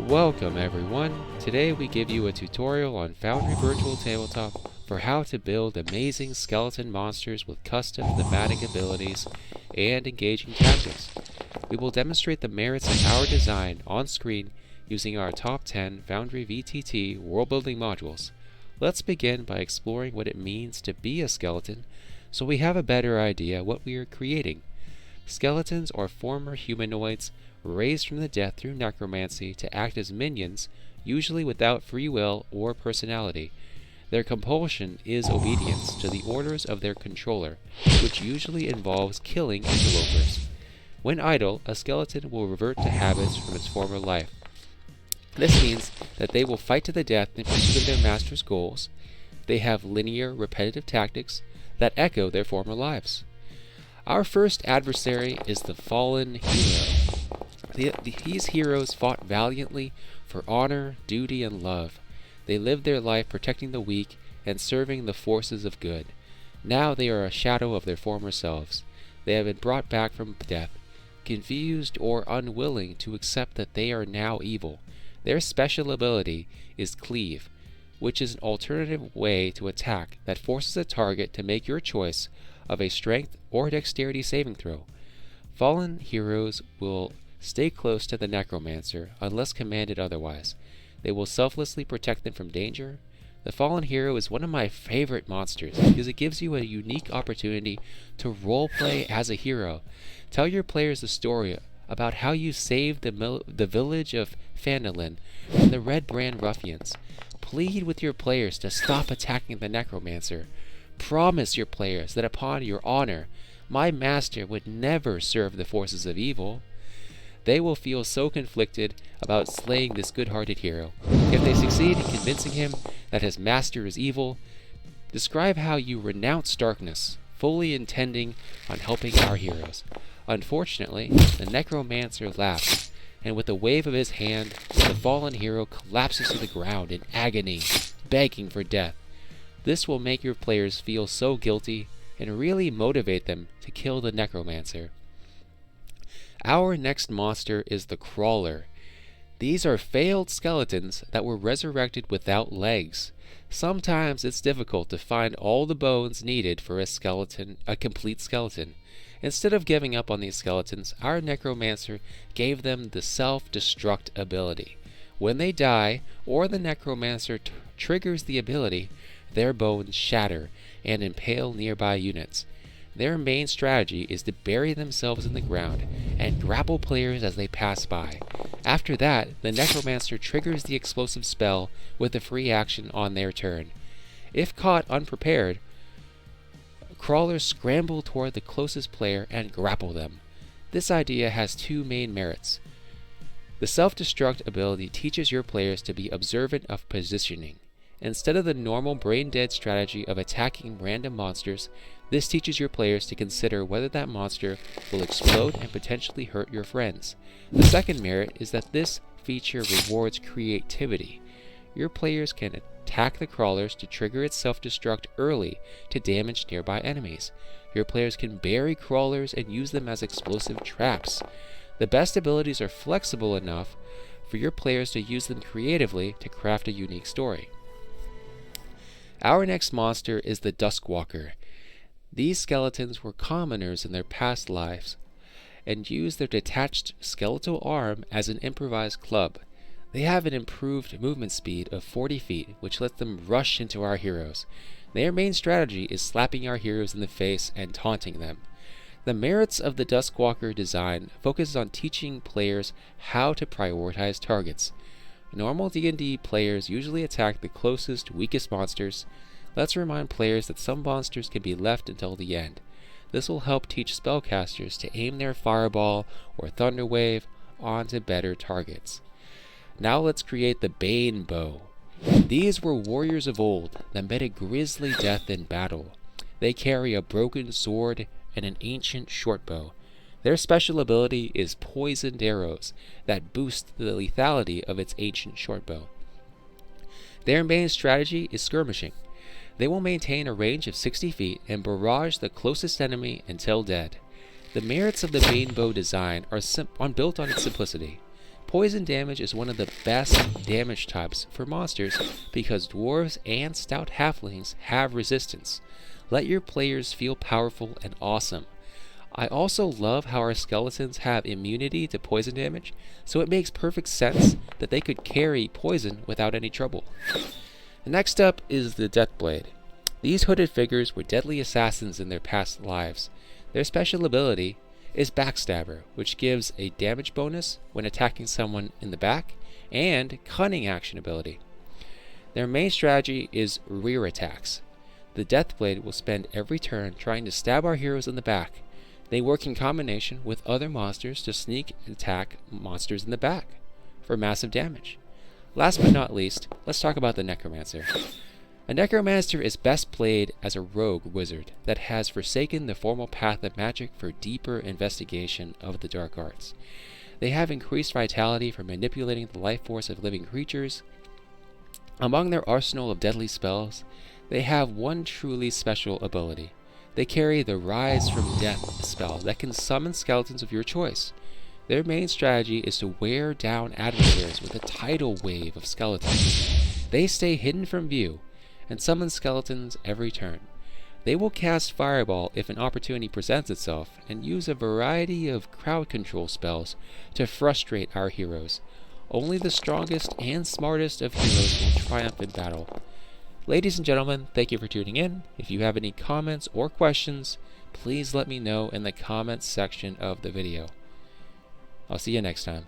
Welcome everyone! Today we give you a tutorial on Foundry Virtual Tabletop for how to build amazing skeleton monsters with custom thematic abilities and engaging tactics. We will demonstrate the merits of our design on screen using our top 10 FoundryVTT worldbuilding modules. Let's begin by exploring what it means to be a skeleton so we have a better idea what we are creating. Skeletons are former humanoids raised from the dead through necromancy to act as minions, usually without free will or personality. Their compulsion is obedience to the orders of their controller, which usually involves killing interlopers. When idle, a skeleton will revert to habits from its former life. This means that they will fight to the death in pursuit of their master's goals. They have linear, repetitive tactics that echo their former lives. Our first adversary is the fallen hero. These heroes fought valiantly for honor, duty, and love. They lived their life protecting the weak and serving the forces of good. Now they are a shadow of their former selves. They have been brought back from death, confused or unwilling to accept that they are now evil. Their special ability is Cleave, which is an alternative way to attack that forces a target to make your choice of a strength or dexterity saving throw. Fallen heroes will stay close to the necromancer unless commanded otherwise. They will selflessly protect them from danger. The fallen hero is one of my favorite monsters because it gives you a unique opportunity to roleplay as a hero. Tell your players the story about how you saved the village of Phandalin from the Red Brand ruffians. Plead with your players to stop attacking the necromancer. Promise your players that upon your honor, my master would never serve the forces of evil. They will feel so conflicted about slaying this good-hearted hero. If they succeed in convincing him that his master is evil, describe how you renounce darkness, fully intending on helping our heroes. Unfortunately, the necromancer laughs, and with a wave of his hand, the fallen hero collapses to the ground in agony, begging for death. This will make your players feel so guilty and really motivate them to kill the necromancer. Our next monster is the Crawler. These are failed skeletons that were resurrected without legs. Sometimes it's difficult to find all the bones needed for a complete skeleton. Instead of giving up on these skeletons, our necromancer gave them the self-destruct ability. When they die, or the necromancer triggers the ability, their bones shatter and impale nearby units. Their main strategy is to bury themselves in the ground and grapple players as they pass by. After that, the necromancer triggers the explosive spell with a free action on their turn. If caught unprepared, crawlers scramble toward the closest player and grapple them. This idea has two main merits. The self-destruct ability teaches your players to be observant of positioning. Instead of the normal brain-dead strategy of attacking random monsters, this teaches your players to consider whether that monster will explode and potentially hurt your friends. The second merit is that this feature rewards creativity. Your players can attack the crawlers to trigger its self-destruct early to damage nearby enemies. Your players can bury crawlers and use them as explosive traps. The best abilities are flexible enough for your players to use them creatively to craft a unique story. Our next monster is the Dusk Walker. These skeletons were commoners in their past lives and used their detached skeletal arm as an improvised club. They have an improved movement speed of 40 feet, which lets them rush into our heroes. Their main strategy is slapping our heroes in the face and taunting them. The merits of the Dusk Walker design focuses on teaching players how to prioritize targets. Normal D&D players usually attack the closest, weakest monsters. Let's remind players that some monsters can be left until the end. This will help teach spellcasters to aim their fireball or thunder wave onto better targets. Now let's create the Bane Bow. These were warriors of old that met a grisly death in battle. They carry a broken sword and an ancient shortbow. Their special ability is poisoned arrows that boost the lethality of its ancient shortbow. Their main strategy is skirmishing. They will maintain a range of 60 feet and barrage the closest enemy until dead. The merits of the Bane Bow design are built on its simplicity. Poison damage is one of the best damage types for monsters because dwarves and stout halflings have resistance. Let your players feel powerful and awesome. I also love how our skeletons have immunity to poison damage, so it makes perfect sense that they could carry poison without any trouble. Next up is the Deathblade. These hooded figures were deadly assassins in their past lives. Their special ability is Backstabber, which gives a damage bonus when attacking someone in the back, and Cunning action ability. Their main strategy is rear attacks. The Deathblade will spend every turn trying to stab our heroes in the back. They work in combination with other monsters to sneak attack monsters in the back for massive damage. Last but not least, let's talk about the Necromancer. A Necromancer is best played as a rogue wizard that has forsaken the formal path of magic for deeper investigation of the dark arts. They have increased vitality from manipulating the life force of living creatures. Among their arsenal of deadly spells, they have one truly special ability. They carry the Rise from Death spell that can summon skeletons of your choice. Their main strategy is to wear down adversaries with a tidal wave of skeletons. They stay hidden from view and summon skeletons every turn. They will cast Fireball if an opportunity presents itself and use a variety of crowd control spells to frustrate our heroes. Only the strongest and smartest of heroes will triumph in battle. Ladies and gentlemen, thank you for tuning in. If you have any comments or questions, please let me know in the comments section of the video. I'll see you next time.